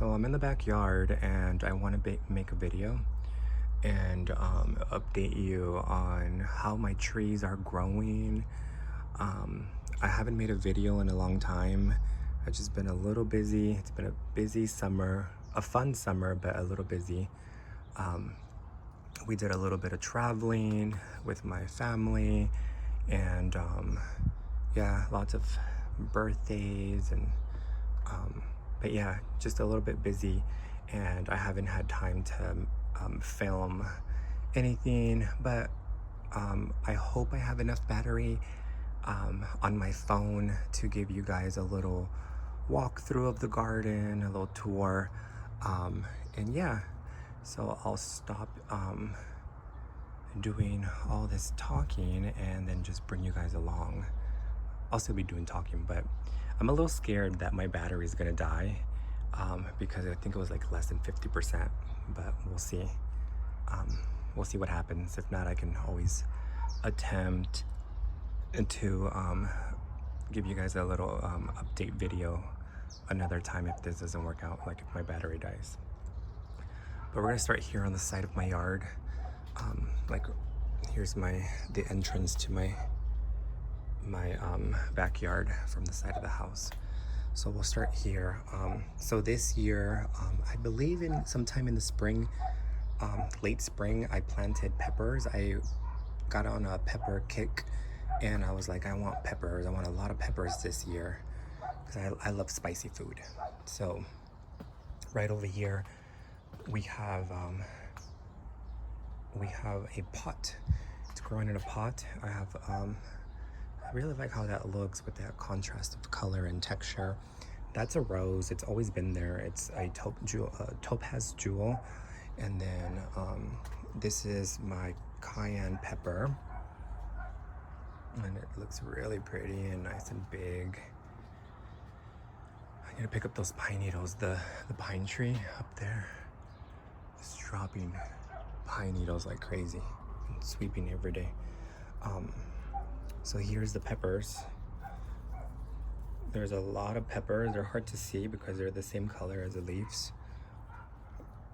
So I'm in the backyard and I want to make a video and update you on how my trees are growing. Um, I haven't made a video in a long time. I've just been a little busy. It's been a busy summer, a fun summer, but a little busy. Um, we did a little bit of traveling with my family and yeah, lots of birthdays and but yeah, just a little bit busy, and I haven't had time to film anything, but I hope I have enough battery on my phone to give you guys a little walkthrough of the garden, a little tour, and yeah, so I'll stop doing all this talking and then just bring you guys along. I'll still be doing talking, but I'm a little scared that my battery is gonna die because I think it was like less than 50%, but we'll see. We'll see what happens. If not, I can always attempt to give you guys a little update video another time if this doesn't work out, like if my battery dies. But we're gonna start here on the side of my yard. Like here's the entrance to my backyard from the side of the house. So we'll start here. So this year, I believe in sometime in the spring, late spring, I planted peppers. I got on a pepper kick and I was like, I want peppers. I want a lot of peppers this year because I love spicy food. So right over here, we have a pot. It's growing in a pot. I really like how that looks with that contrast of color and texture. That's a rose. It's always been there. It's a topaz jewel. And then this is my cayenne pepper. And it looks really pretty and nice and big. I'm gonna pick up those pine needles. The pine tree up there is dropping pine needles like crazy and sweeping every day. So here's the peppers. There's a lot of peppers. They're hard to see because they're the same color as the leaves.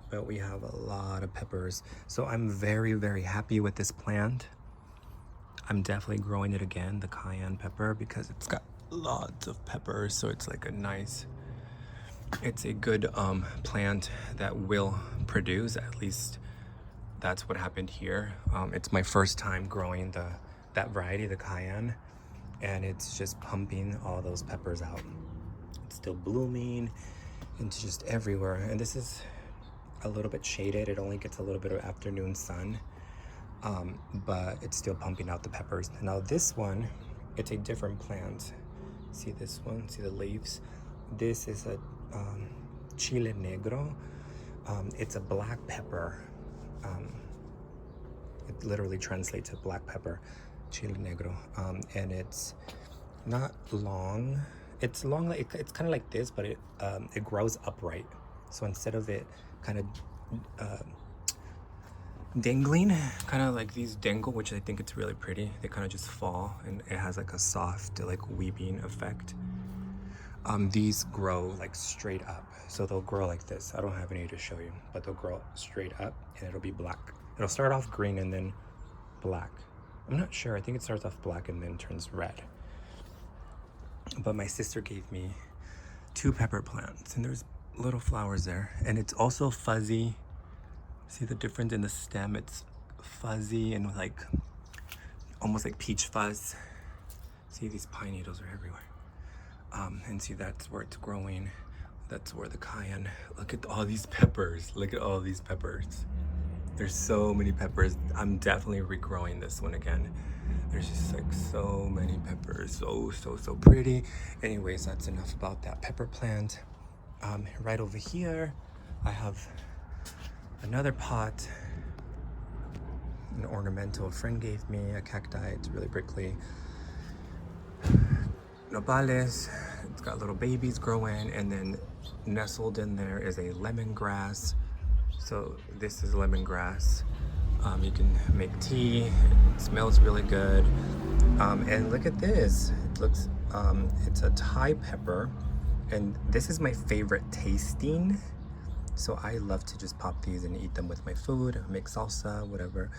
But we have a lot of peppers. So I'm very, very happy with this plant. I'm definitely growing it again, the cayenne pepper, because it's got lots of peppers. So it's like it's a good plant that will produce. At least that's what happened here. It's my first time growing that variety, the cayenne, and it's just pumping all those peppers out. It's still blooming and it's just everywhere. And this is a little bit shaded. It only gets a little bit of afternoon sun, but it's still pumping out the peppers. Now this one, it's a different plant. See this one? See the leaves? This is a chile negro. It's a black pepper. It literally translates to black pepper, chile negro, and it's not long. It's long, like it's kind of like this, but it grows upright. So instead of it kind of dangling, kind of like these dangle, which I think it's really pretty, they kind of just fall, and it has like a soft, like weeping effect. These grow like straight up, so they'll grow like this. I don't have any to show you, but they'll grow straight up, and it'll be black. It'll start off green and then black. I'm not sure. I think it starts off black and then turns red. But my sister gave me 2 pepper plants, and there's little flowers there, and it's also fuzzy. See the difference in the stem? It's fuzzy and like almost like peach fuzz. See, these pine needles are everywhere. And see, that's where it's growing. That's where the cayenne. Look at all these peppers. Look at all these peppers. There's so many peppers. I'm definitely regrowing this one again. There's just like so many peppers. So pretty. Anyways, that's enough about that pepper plant. Right over here, I have another pot, an ornamental a friend gave me, a cacti. It's really prickly. Nopales, it's got little babies growing, and then nestled in there is a lemongrass. So this is lemongrass. You can make tea. It smells really good. And look at this. It it's a Thai pepper, and this is my favorite tasting So I love to just pop these and eat them with my food, make salsa, whatever.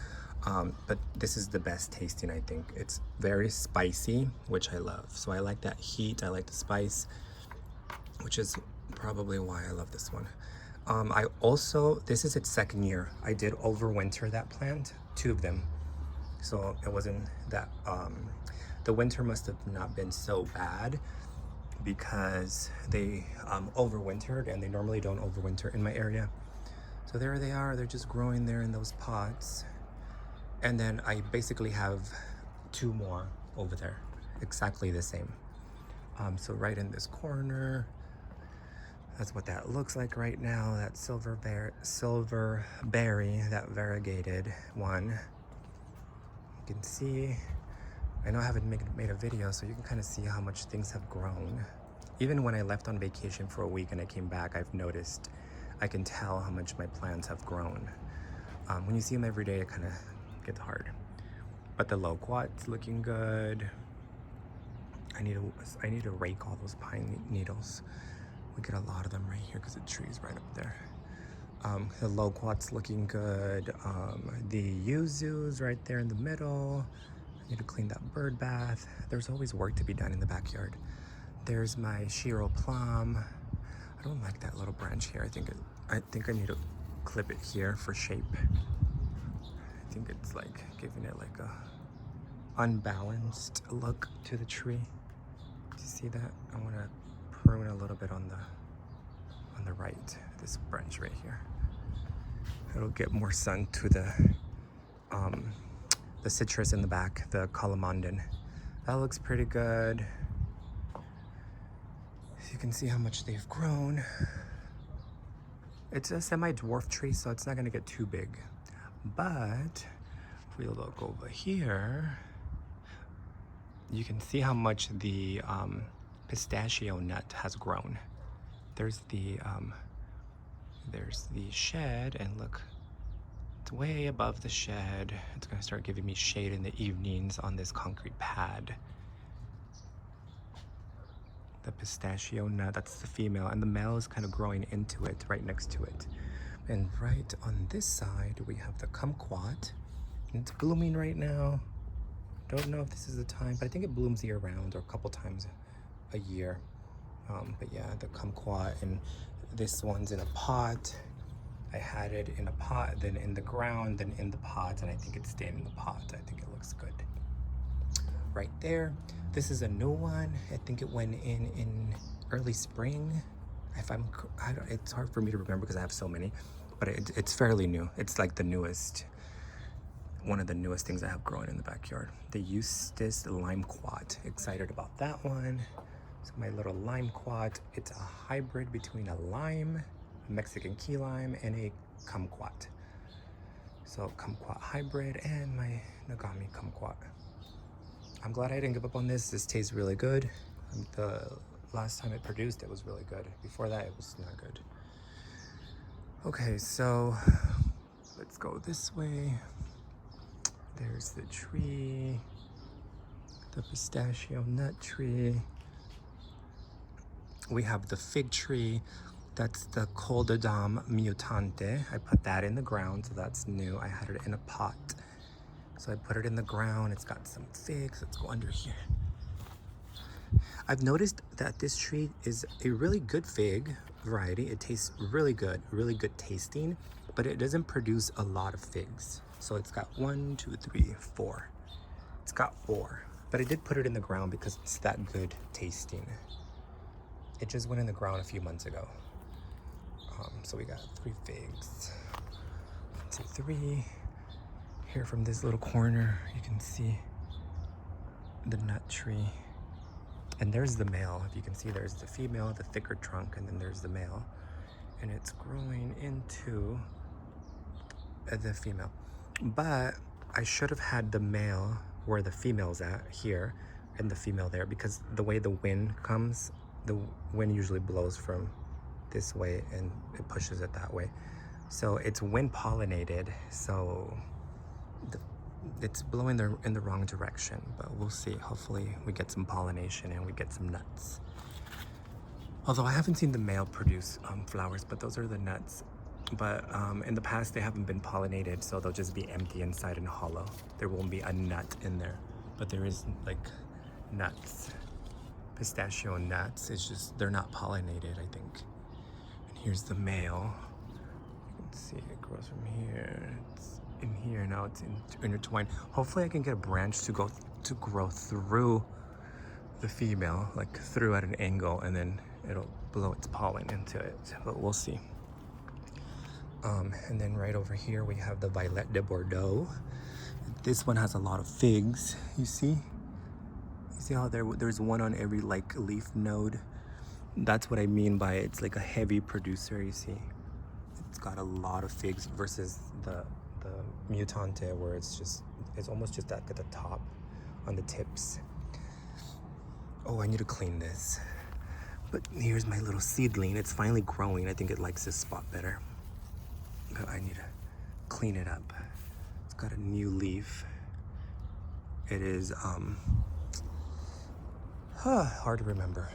But this is the best tasting, I think. It's very spicy, which I love. So I like that heat, I like the spice, which is probably why I love this one. I also, this is its second year. I did overwinter that plant, 2 of them. So it wasn't that, the winter must have not been so bad because they overwintered, and they normally don't overwinter in my area. So there they are, they're just growing there in those pots. And then I basically have 2 more over there, exactly the same. So right in this corner, that's what that looks like right now. That silver berry, that variegated one. You can see, I know I haven't made a video, so you can kind of see how much things have grown. Even when I left on vacation for a week and I came back, I've noticed, I can tell how much my plants have grown. When you see them every day, it kind of gets hard. But the loquat's looking good. I need to rake all those pine needles. We get a lot of them right here because the tree's right up there. The loquat's looking good. The yuzu's right there in the middle. I need to clean that bird bath. There's always work to be done in the backyard. There's my Shiro plum. I don't like that little branch here. I think I need to clip it here for shape. I think it's like giving it like a unbalanced look to the tree. Do you see that? I want to prune a little bit on the right, this branch right here. It'll get more sun to the citrus in the back, the calamandan. That looks pretty good. You can see how much they've grown. It's a semi-dwarf tree, so it's not gonna get too big. But if we look over here, you can see how much the pistachio nut has grown. There's the shed, and look, it's way above the shed. It's gonna start giving me shade in the evenings on this concrete pad. The pistachio nut, that's the female, and the male is kind of growing into it, right next to it. And right on this side, we have the kumquat. It's blooming right now. Don't know if this is the time, but I think it blooms year round or a couple times a year. But yeah, the kumquat, and this one's in a pot. I had it in a pot, then in the ground, then in the pot, and I think it's staying in the pot. I think it looks good. Right there, this is a new one. I think it went in early spring. It's hard for me to remember because I have so many, but it's fairly new. It's like the newest, one of the newest things I have growing in the backyard. The Eustace Limequat. Excited about that one. So my little limequat, it's a hybrid between a lime, a Mexican key lime, and a kumquat. So kumquat hybrid and my Nagami kumquat. I'm glad I didn't give up on this. This tastes really good. The last time it produced, it was really good. Before that, it was not good. Okay, so let's go this way. There's the tree, the pistachio nut tree. We have the fig tree. That's the Coldodam mutante. I put that in the ground, so that's new. I had it in a pot. So I put it in the ground. It's got some figs. Let's go under here. I've noticed that this tree is a really good fig variety. It tastes really good tasting, but it doesn't produce a lot of figs. So it's got 1, 2, 3, 4. It's got 4, but I did put it in the ground because it's that good tasting. It just went in the ground a few months ago. So we got 3 figs. 1, 2, 3. Here from this little corner, you can see the nut tree. And there's the male. If you can see, there's the female, the thicker trunk, and then there's the male. And it's growing into the female. But I should have had the male where the female's at here and the female there, because the way the wind comes, the wind usually blows from this way and it pushes it that way. So it's wind pollinated, so it's blowing in the wrong direction, but we'll see. Hopefully we get some pollination and we get some nuts. Although I haven't seen the male produce flowers, but those are the nuts. But in the past they haven't been pollinated, so they'll just be empty inside and hollow. There won't be a nut in there, but there is like nuts, pistachio nuts. It's just they're not pollinated, I think. And here's the male. You can see it grows from here. It's in here now. It's intertwined. Hopefully, I can get a branch to grow through the female, like through at an angle, and then it'll blow its pollen into it. But we'll see. And then right over here we have the Violette de Bordeaux. This one has a lot of figs. You see how there's one on every like leaf node? That's what I mean by it's like a heavy producer. You see, it's got a lot of figs versus the Mutante, where it's almost just at the top on the tips. Oh, I need to clean this. But here's my little seedling. It's finally growing. I think it likes this spot better. But I need to clean it up. It's got a new leaf. It is hard to remember.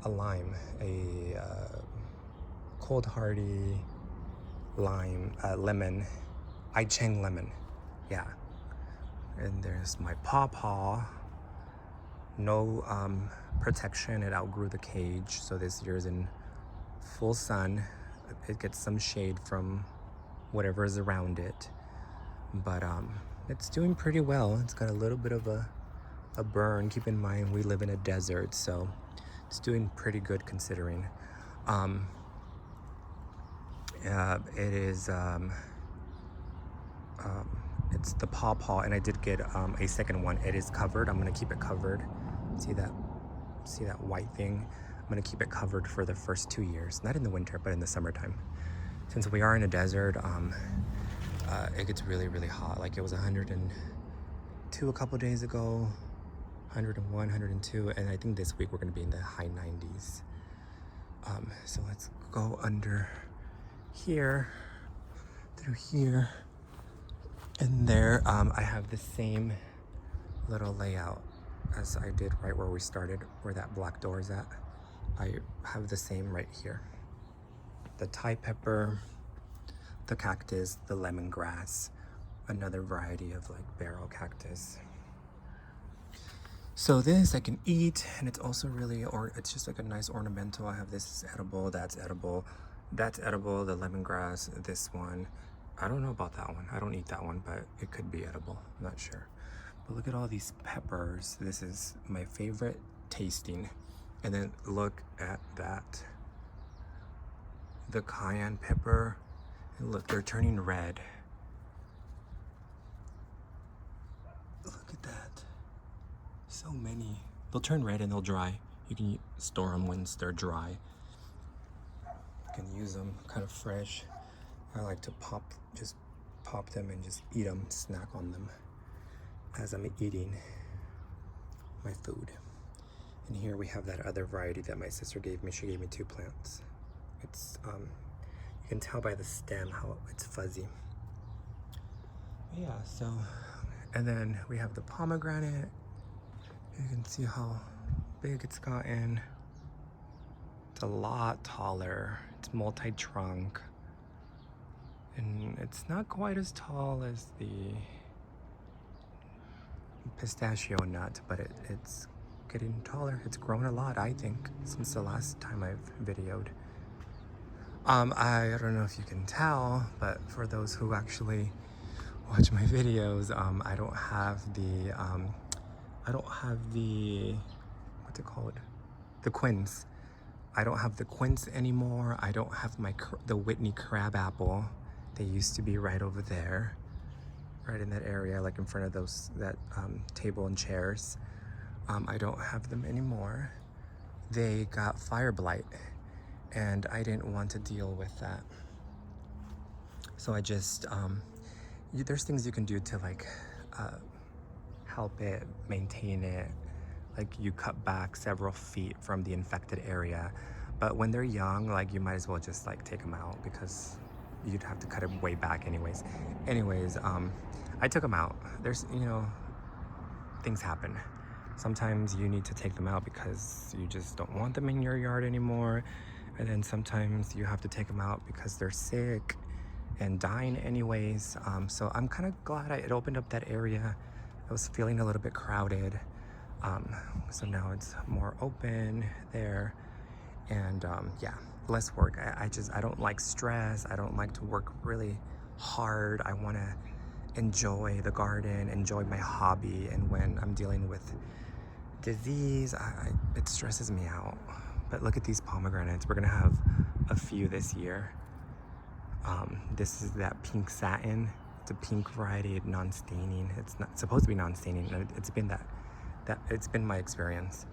A lime, a cold hardy lime, lemon, I Cheng lemon. Yeah. And there's my pawpaw. No protection. It outgrew the cage, so this year is in full sun. It gets some shade from whatever is around it, but it's doing pretty well. It's got a little bit of a burn. Keep in mind we live in a desert, so it's doing pretty good considering. It is it's the pawpaw, and I did get a second one. It is covered. I'm gonna keep it covered. See that white thing? I'm gonna keep it covered for the first 2 years, not in the winter, but in the summertime. Since we are in a desert, it gets really, really hot. Like it was 102 a couple days ago, 101, 102, and I think this week we're gonna be in the high 90s. So let's go under here, through here, and there. I have the same little layout as I did right where we started, where that black door is at. I have the same right here. The Thai pepper, the cactus, the lemongrass, another variety of like barrel cactus. So this I can eat, and it's also really, it's just like a nice ornamental. I have this edible, that's edible, that's edible, the lemongrass, this one. I don't know about that one. I don't eat that one, but it could be edible. I'm not sure. But look at all these peppers. This is my favorite tasting. And then look at that. The cayenne pepper. And look, they're turning red. Look at that. So many. They'll turn red and they'll dry. You can store them once they're dry. You can use them kind of fresh. I like to just pop them and just eat them, snack on them as I'm eating my food. And here we have that other variety that my sister gave me. She gave me 2 plants. It's, you can tell by the stem how it's fuzzy. Yeah, so, and then we have the pomegranate. You can see how big it's gotten. It's a lot taller. It's multi-trunk. And it's not quite as tall as the pistachio nut, but it's getting taller. It's grown a lot, I think, since the last time I've videoed. I don't know if you can tell, but for those who actually watch my videos, I don't have the what's it called? The quince. I don't have the quince anymore. I don't have the Whitney crabapple. They used to be right over there, right in that area, like in front of that table and chairs. I don't have them anymore. They got fire blight, and I didn't want to deal with that. So I just, there's things you can do to like help it, maintain it. Like you cut back several feet from the infected area. But when they're young, like you might as well just like take them out, because you'd have to cut it way back anyways. I took them out. There's, things happen. Sometimes you need to take them out because you just don't want them in your yard anymore. And then sometimes you have to take them out because they're sick and dying anyways. So I'm kind of glad it opened up that area. I was feeling a little bit crowded. So now it's more open there. And yeah, less work. I don't like stress. I don't like to work really hard. I want to enjoy the garden, enjoy my hobby. And when I'm dealing with disease, it stresses me out. But look at these pomegranates. We're gonna have a few this year. This is that pink satin. It's a pink variety, non-staining. It's not supposed to be non-staining. It's been it's been my experience.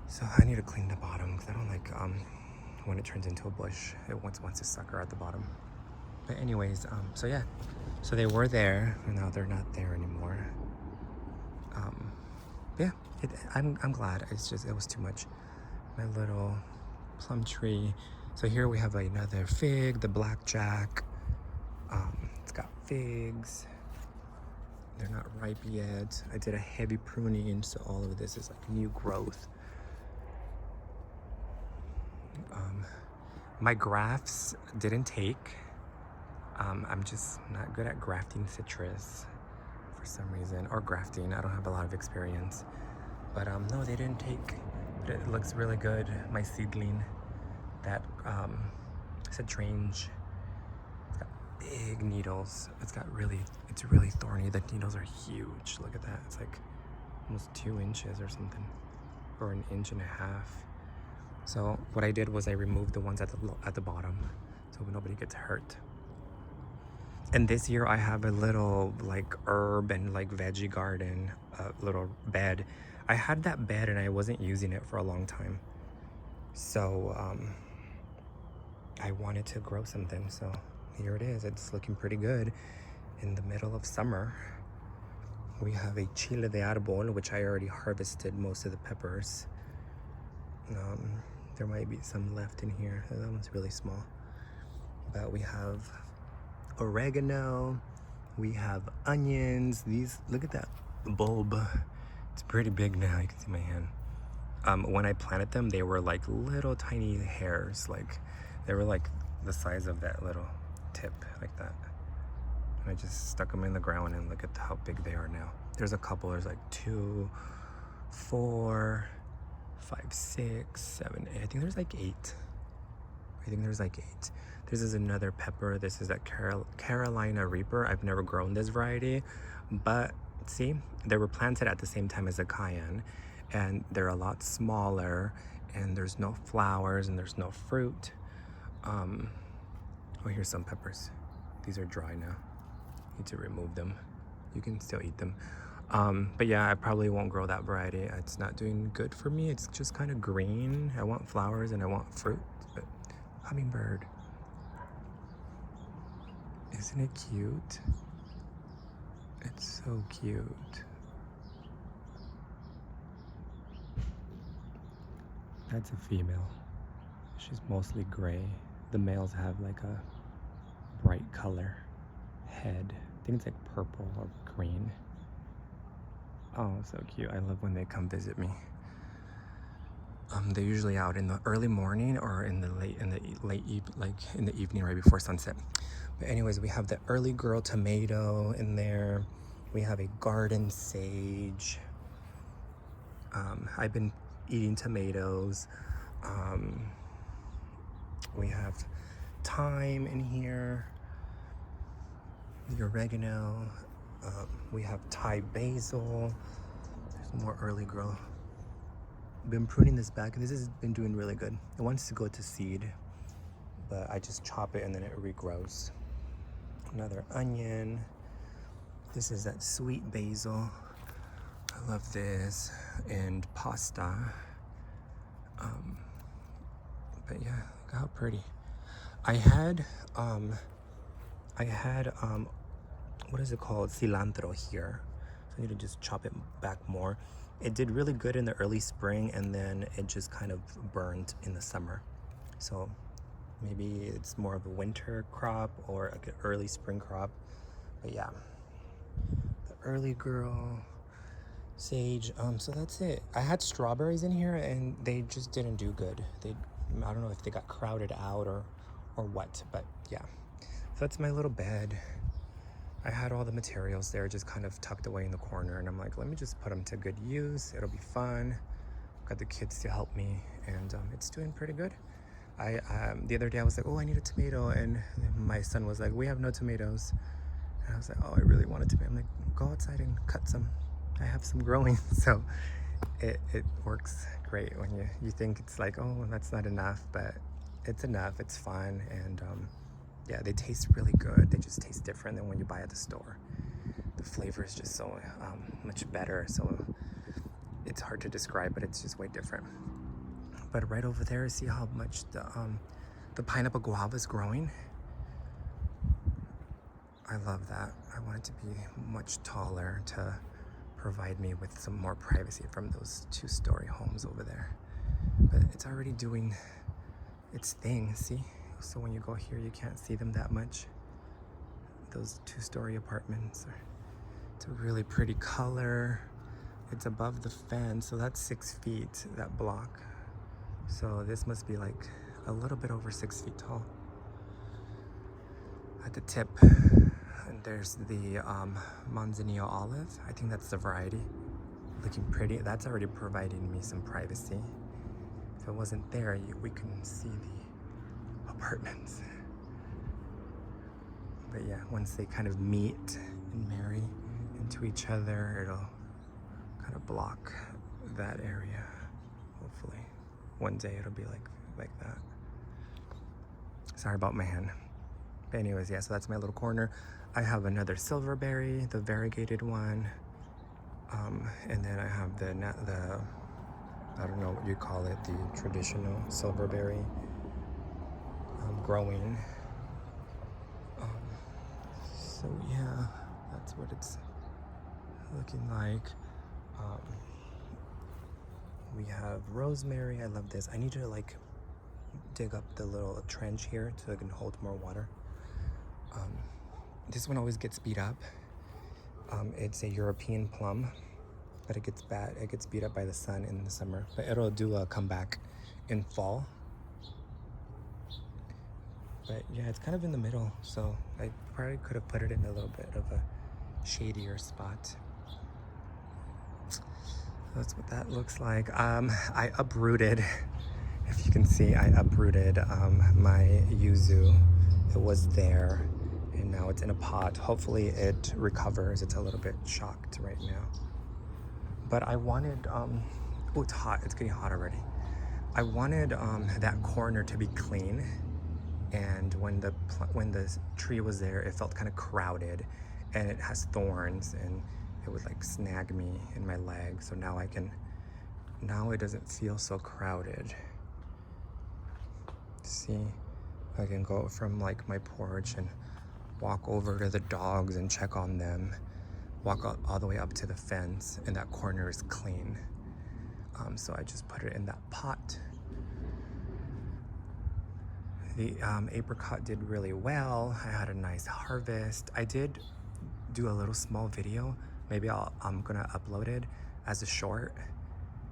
So I need to clean the bottom because I don't like when it turns into a bush. It wants to sucker at the bottom. But anyways, so yeah, so they were there, and now they're not there anymore. Yeah, I'm glad. It's just it was too much. My little plum tree. So here we have another fig, the blackjack. It's got figs. They're not ripe yet. I did a heavy pruning, so all of this is like new growth. My grafts didn't take. I'm just not good at grafting citrus for some reason, or grafting. I don't have a lot of experience. But no, they didn't take. But it looks really good. My seedling, that citrange, it's got big needles. It's really thorny. The needles are huge. Look at that. It's like almost 2 inches or something, or 1.5 inches. So what I did was I removed the ones at the bottom, so nobody gets hurt. And this year I have a little like herb and like veggie garden, little bed. I had that bed and I wasn't using it for a long time. So I wanted to grow something. So here it is. It's looking pretty good in the middle of summer. We have a chile de árbol, which I already harvested most of the peppers. There might be some left in here. That one's really small. But we have oregano, we have onions. Look at that bulb. It's pretty big now. You can see my hand. When I planted them, they were like little tiny hairs. Like they were like the size of that little tip, like that. And I just stuck them in the ground, and look at how big they are now. There's a couple. There's like 2, 4, 5, 6, 7, 8. I think there's like 8. This is another pepper. This is that Carolina Reaper. I've never grown this variety, but see, they were planted at the same time as the cayenne, and they're a lot smaller, and there's no flowers and there's no fruit. Oh, here's some peppers. These are dry now. Need to remove them. You can still eat them. But yeah, I probably won't grow that variety. It's not doing good for me. It's just kind of green. I want flowers and I want fruit. But hummingbird. Isn't it cute? It's so cute. That's a female. She's mostly gray. The males have like a bright color head. I think it's like purple or green. Oh, so cute. I love when they come visit me. They're usually out in the early morning or in the evening right before sunset. But anyways, we have the early girl tomato in there. We have a garden sage. I've been eating tomatoes. We have thyme in here. The oregano. We have Thai basil. There's more early girl. Been pruning this back. This has been doing really good. It wants to go to seed, but I just chop it and then it regrows. Another onion. This is that sweet basil. I love this. And pasta. But yeah, look how pretty. I had what is it called? Cilantro here. So I need to just chop it back more. It did really good in the early spring, and then it just kind of burned in the summer. So maybe it's more of a winter crop or like an early spring crop. But yeah, the early girl sage. So that's it. I had strawberries in here and they just didn't do good. They I don't know if they got crowded out or what, but yeah. So that's my little bed. I had all the materials there just kind of tucked away in the corner, and I'm like, let me just put them to good use. It'll be fun. Got the kids to help me, and it's doing pretty good. The other day I was like, oh, I need a tomato, and my son was like, we have no tomatoes. And I was like, oh, I really want a tomato. I'm like, go outside and cut some. I have some growing. So it works great when you think it's like, oh, that's not enough, but it's enough. It's fun, and yeah, they taste really good. They just taste different than when you buy at the store. The flavor is just so much better. So it's hard to describe, but it's just way different. But right over there, see how much the pineapple guava is growing? I love that. I want it to be much taller to provide me with some more privacy from those 2-story homes over there. But it's already doing its thing, see? So when you go here, you can't see them that much. Those 2-story apartments. It's a really pretty color. It's above the fence, so that's 6 feet, that block. So this must be like a little bit over 6 feet tall. At the tip, and there's the Manzanillo olive. I think that's the variety. Looking pretty. That's already providing me some privacy. If it wasn't there, we can see the apartments. But yeah, once they kind of meet and marry into each other, it'll kind of block that area. Hopefully one day it'll be like that. Sorry about my hand. But anyways, yeah, so that's my little corner. I have another silverberry, the variegated one, and then I have the I don't know what you call it, the traditional silverberry growing. So yeah, that's what it's looking like. We have rosemary. I love this. I need to like dig up the little trench here so it can hold more water. This one always gets beat up. It's a European plum, but it gets beat up by the sun in the summer, but it'll do a comeback in fall. But yeah, it's kind of in the middle, so I probably could have put it in a little bit of a shadier spot. That's what that looks like. I uprooted, if you can see, I uprooted my yuzu. It was there, and now it's in a pot. Hopefully it recovers. It's a little bit shocked right now. But I wanted, oh, it's hot. It's getting hot already. I wanted that corner to be clean. And when the tree was there, it felt kind of crowded, and it has thorns, and it would like snag me in my leg. So now now it doesn't feel so crowded. See, I can go from like my porch and walk over to the dogs and check on them, walk all the way up to the fence, and that corner is clean. So I just put it in that pot. The apricot did really well. I had a nice harvest. I did do a little small video. Maybe I'm gonna upload it as a short.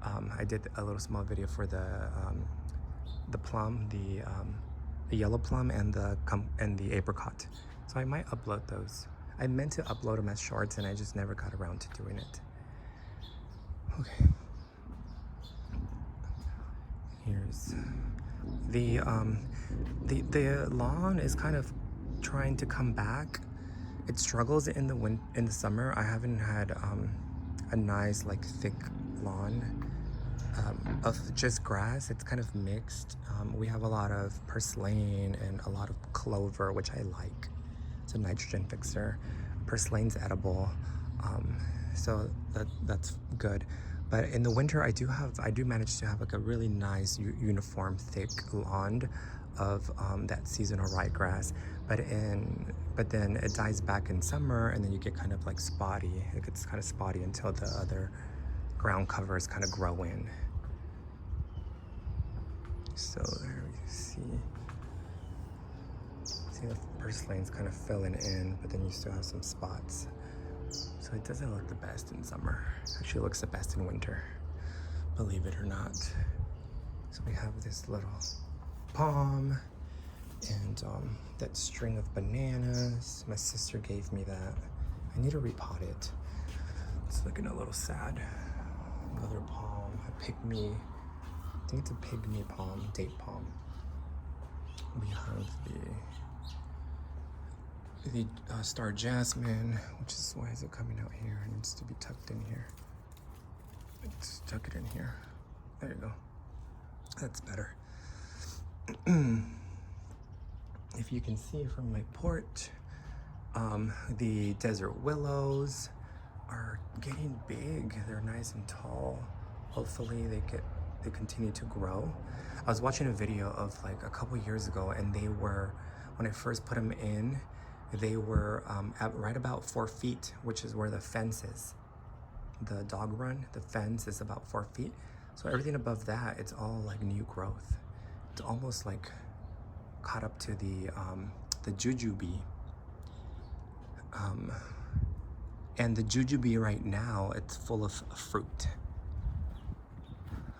I did a little small video for the plum, the yellow plum, and the apricot. So I might upload those. I meant to upload them as shorts, and I just never got around to doing it. Okay. Here's the lawn is kind of trying to come back. It struggles in the summer. I haven't had a nice like thick lawn of just grass. It's kind of mixed. We have a lot of purslane and a lot of clover, which I like. It's a nitrogen fixer. Purslane's edible, so that's good. But in the winter, I do manage to have like a really nice uniform thick lawn of that seasonal ryegrass. But then it dies back in summer, and then you get kind of like spotty. It gets kind of spotty until the other ground covers kind of grow in. So there you see the purslane's kind of filling in, but then you still have some spots. So it doesn't look the best in summer. It actually looks the best in winter, believe it or not. So we have this little palm, and that string of bananas. My sister gave me that. I need to repot it. It's looking a little sad. Another palm, a pygmy. I think it's a pygmy palm, date palm. We have the star jasmine, which is, why is it coming out here? It needs to be tucked in here. Let's tuck it in here. There you go. That's better. If you can see from my porch, the desert willows are getting big. They're nice and tall. Hopefully they continue to grow. I was watching a video of like a couple years ago, and they were, when I first put them in, they were at right about 4 feet, which is where the fence is. The dog run, the fence is about 4 feet. So everything above that, it's all like new growth. It's almost like caught up to the jujube. And the jujube right now, it's full of fruit,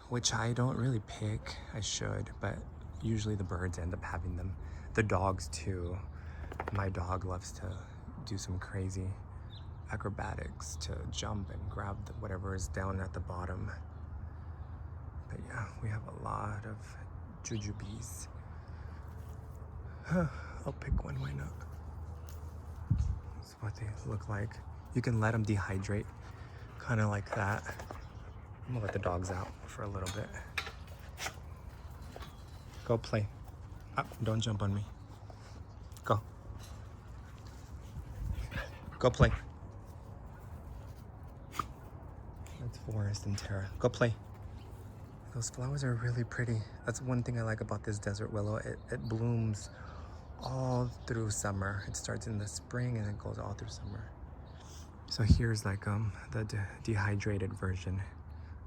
which I don't really pick. I should, but usually the birds end up having them. The dogs too. My dog loves to do some crazy acrobatics to jump and grab whatever is down at the bottom. But yeah, we have a lot of jujubes. I'll pick one, why not? That's what they look like. You can let them dehydrate, kind of like that. I'm gonna let the dogs out for a little bit. Go play. Ah, don't jump on me. Go. Go play. That's Forest and Terra. Go play. Those flowers are really pretty. That's one thing I like about this desert willow. It blooms all through summer. It starts in the spring and it goes all through summer. So here's like the dehydrated version.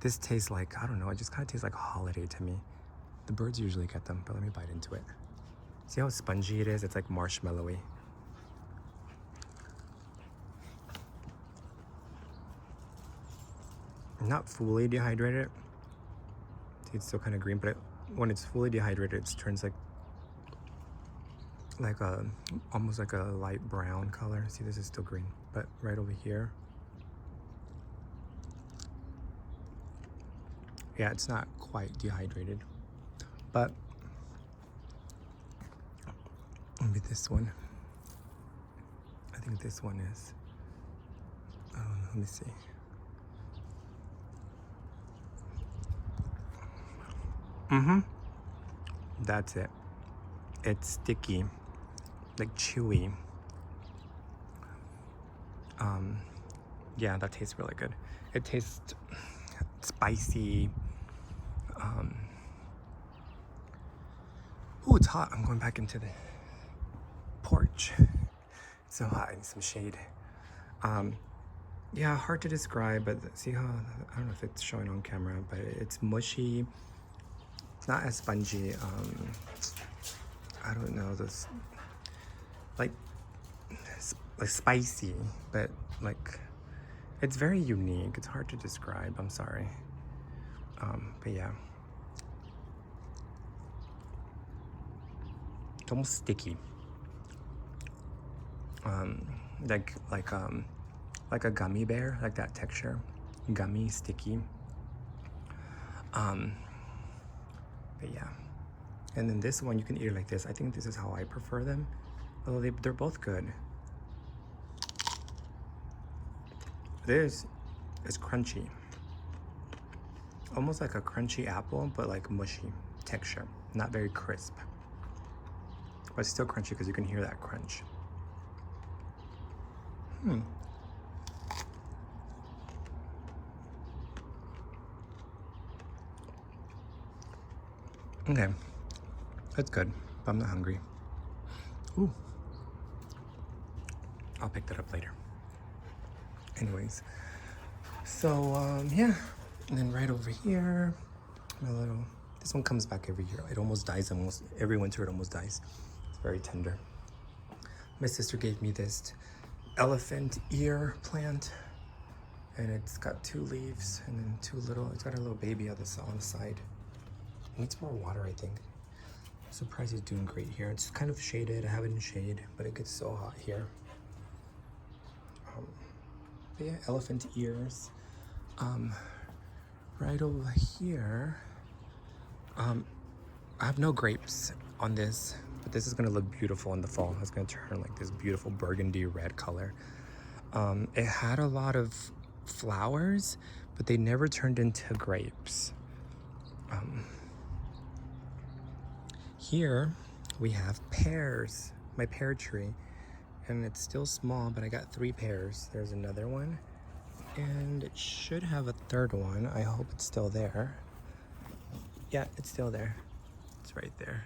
This tastes like, I don't know, it just kind of tastes like a holiday to me. The birds usually get them, but let me bite into it. See how spongy it is? It's like marshmallowy. Not fully dehydrated. See, it's still kind of green, but when it's fully dehydrated, it turns like a, almost like a light brown color. See, this is still green, but right over here, yeah, it's not quite dehydrated. But maybe this one, I think this one is, let me see. That's it. It's sticky, like chewy. Yeah, that tastes really good. It tastes spicy. Ooh, it's hot. I'm going back into the porch. It's so hot. I need some shade. Yeah, hard to describe, but see how, I don't know if it's showing on camera, but it's mushy. It's not as spongy. I don't know, this like spicy, but like it's very unique. It's hard to describe. I'm sorry. But yeah, it's almost sticky. Like a gummy bear, like that texture, gummy, sticky. But yeah. And then this one, you can eat it like this. I think this is how I prefer them. Although they're both good. This is crunchy. Almost like a crunchy apple, but like mushy texture. Not very crisp. But still crunchy because you can hear that crunch. Okay. That's good, but I'm not hungry. Ooh. I'll pick that up later. Anyways, so yeah, and then right over here, this one comes back every year. It almost dies almost every winter. It almost dies. It's very tender. My sister gave me this elephant ear plant, and it's got 2 leaves and then it's got a little baby on the side. It needs more water, I think. Surprised it's doing great here. It's kind of shaded. I have it in shade, but it gets so hot here. But yeah, elephant ears. Right over here, I have no grapes on this, but this is gonna look beautiful in the fall. It's gonna turn like this beautiful burgundy red color. It had a lot of flowers, but they never turned into grapes. Here we have pears, my pear tree, and it's still small, but I got 3 pears. There's another one, and it should have a third one. I hope it's still there. Yeah, it's still there. It's right there.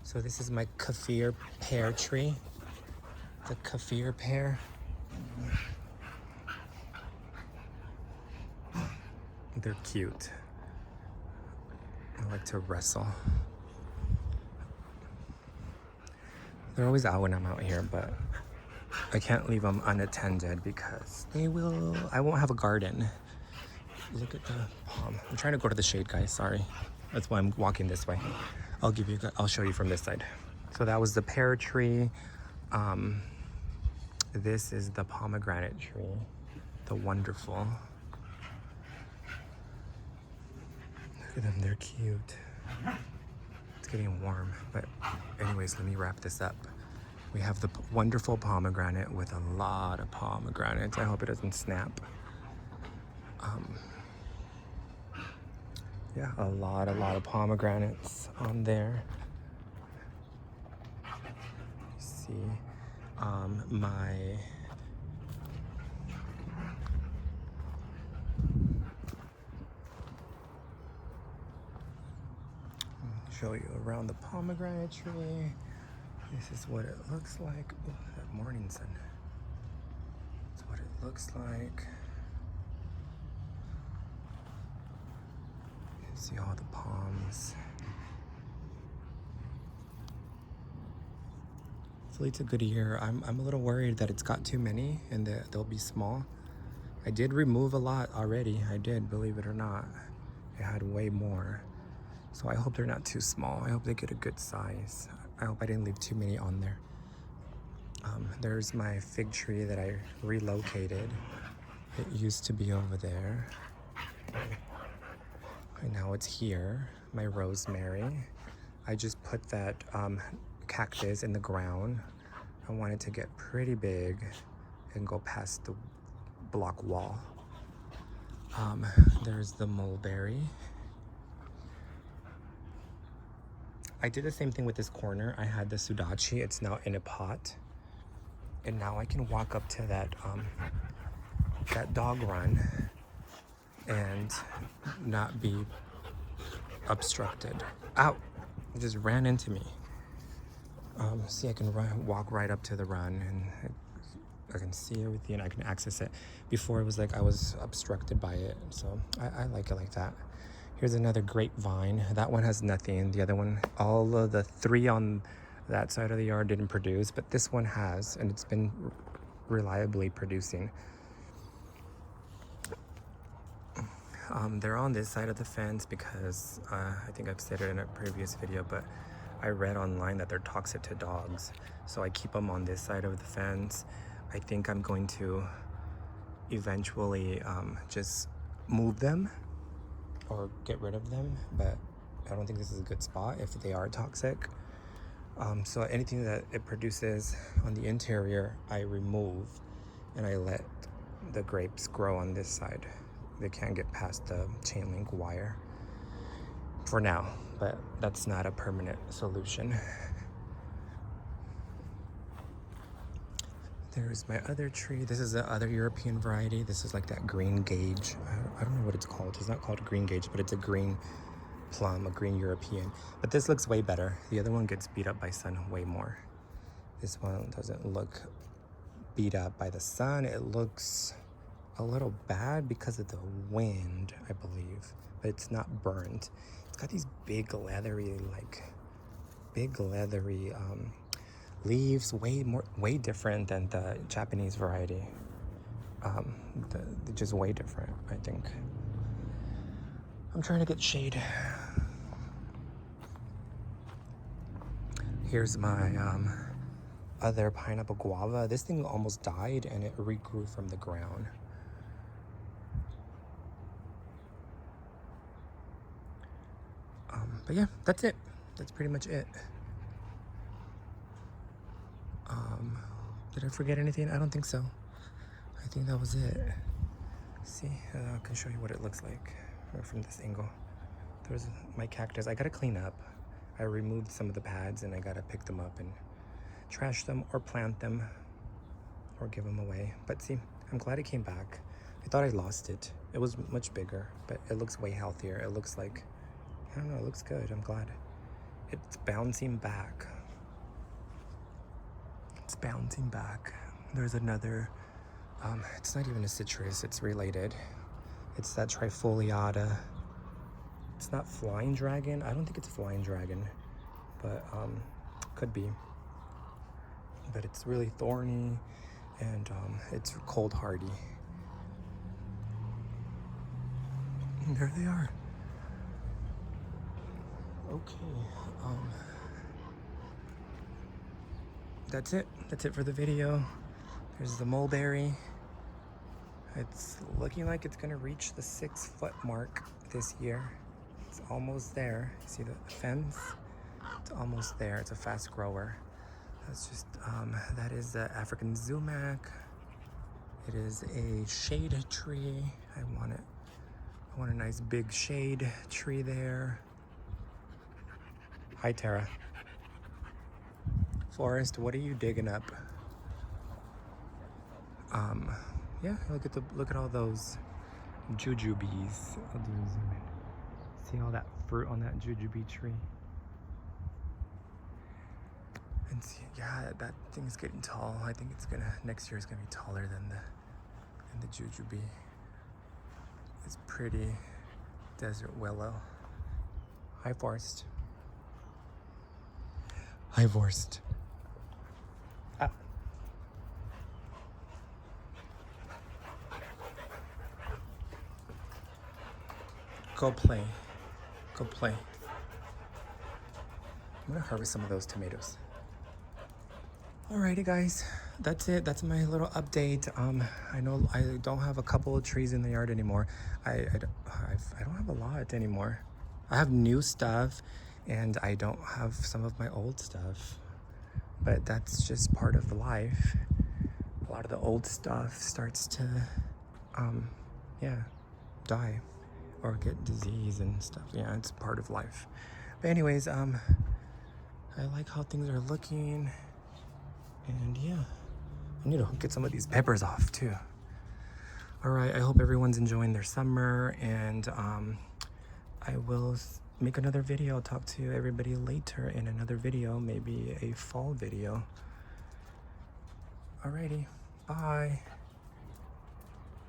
So this is my Kafir pear tree. The Kafir pear. They're cute. I like to wrestle. They're always out when I'm out here, but I can't leave them unattended because I won't have a garden. Look at the palm. I'm trying to go to the shade, guys, sorry. That's why I'm walking this way. I'll show you from this side. So that was the pear tree. This is the pomegranate tree, the wonderful. Look at them, they're cute. It's getting warm, but anyways, let me wrap this up. We have the wonderful pomegranate with a lot of pomegranates. I hope it doesn't snap. Yeah, a lot of pomegranates on there. See, show you around the pomegranate tree. This is what it looks like. Ooh, that morning sun. That's what it looks like. You can see all the palms. Hopefully it's a good year. I'm a little worried that it's got too many and that they'll be small. I did remove a lot already. I did, believe it or not. It had way more. So I hope they're not too small. I hope they get a good size. I hope I didn't leave too many on there. There's my fig tree that I relocated. It used to be over there. And now it's here. My rosemary. I just put that cactus in the ground. I want it to get pretty big and go past the block wall. There's the mulberry. I did the same thing with this corner. I had the sudachi. It's now in a pot. And now I can walk up to that dog run and not be obstructed. Ow! It just ran into me. See, I can walk right up to the run and I can see everything and I can access it. Before it was like I was obstructed by it. So I like it like that. Here's another grapevine. That one has nothing. The other one, all of the 3 on that side of the yard didn't produce, but this one has, and it's been reliably producing. They're on this side of the fence because I think I've said it in a previous video, but I read online that they're toxic to dogs. So I keep them on this side of the fence. I think I'm going to eventually just move them or get rid of them, but I don't think this is a good spot if they are toxic. So anything that it produces on the interior, I remove and I let the grapes grow on this side. They can't get past the chain link wire for now, but that's not a permanent solution. There's my other tree. This is the other European variety. This is like that green gage. I don't know what it's called. It's not called a green gage, but it's a green plum, a green European. But this looks way better. The other one gets beat up by sun way more. This one doesn't look beat up by the sun. It looks a little bad because of the wind, I believe, but it's not burnt. It's got these big leathery leaves, way different than the Japanese variety. They're just way different, I think. I'm trying to get shade. Here's my other pineapple guava. This thing almost died and it regrew from the ground. But yeah, that's it. That's pretty much it. Did I forget anything? I don't think so. I think that was it. See, I can show you what it looks like from this angle. There's my cactus. I gotta clean up. I removed some of the pads and I gotta pick them up and trash them or plant them or give them away. But see, I'm glad it came back. I thought I lost it. It was much bigger, but it looks way healthier. It looks like, I don't know, it looks good. I'm glad. It's bouncing back. It's bouncing back. There's another, it's not even a citrus, it's related. It's that trifoliata. It's not flying dragon. I don't think it's flying dragon, but could be. But it's really thorny and it's cold hardy. And there they are. Okay. That's it. That's it for the video. There's the mulberry. It's looking like it's gonna reach the 6-foot mark this year. It's almost there. See the fence? It's almost there. It's a fast grower. That's just, that is the African sumac. It is a shade tree. I want a nice big shade tree there. Hi, Tara. Forrest, what are you digging up? Yeah, look at all those jujubes. I'll do a zoom in. See all that fruit on that jujube tree? And see, yeah, that thing's getting tall. I think next year is gonna be taller than the jujube. It's pretty desert willow. Hi, Forrest. Hi, Forrest. Go play. Go play. I'm gonna harvest some of those tomatoes. Alrighty, guys. That's it. That's my little update. I know I don't have a couple of trees in the yard anymore. I don't have a lot anymore. I have new stuff, and I don't have some of my old stuff. But that's just part of life. A lot of the old stuff starts to, die. Or get disease and stuff. Yeah, it's part of life. But anyways, I like how things are looking. And yeah, I need to get some of these peppers off too. All right, I hope everyone's enjoying their summer, and I will make another video. I'll talk to everybody later in another video, maybe a fall video. Alrighty, bye.